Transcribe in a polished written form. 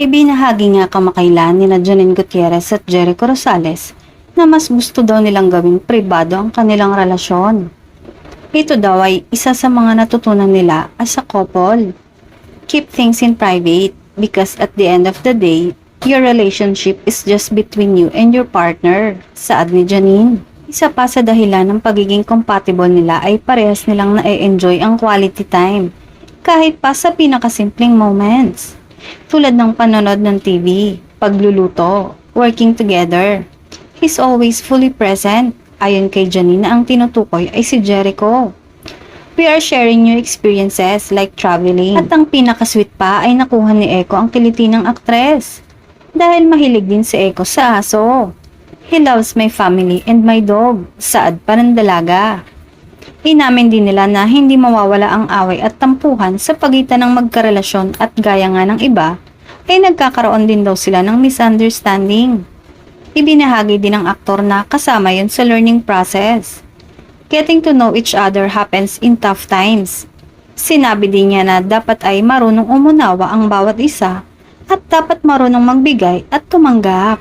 Ibinahagi nga kamakailan nina Janine Gutierrez at Jericho Rosales na mas gusto daw nilang gawing pribado ang kanilang relasyon. Ito daw ay isa sa mga natutunan nila as a couple. Keep things in private because at the end of the day, your relationship is just between you and your partner, saad ni Janine. Isa pa sa dahilan ng pagiging compatible nila ay parehas nilang na-enjoy ang quality time, kahit pa sa pinakasimpleng moments. Tulad ng panonood ng TV, pagluluto, working together. He's always fully present. Ayon kay Janine na ang tinutukoy ay si Jericho. We are sharing new experiences like traveling. At ang pinakasweet pa ay nakuha ni Echo ang kiliti ng aktres. Dahil mahilig din si Echo sa aso. He loves my family and my dog, saad pa ng dalaga. Inamin din nila na hindi mawawala ang away at tampuhan sa pagitan ng magkarelasyon at gaya nga ng iba, ay nagkakaroon din daw sila ng misunderstanding. Ibinahagi din ng aktor na kasama yun sa learning process. Getting to know each other happens in tough times. Sinabi din niya na dapat ay marunong umunawa ang bawat isa at dapat marunong magbigay at tumanggap.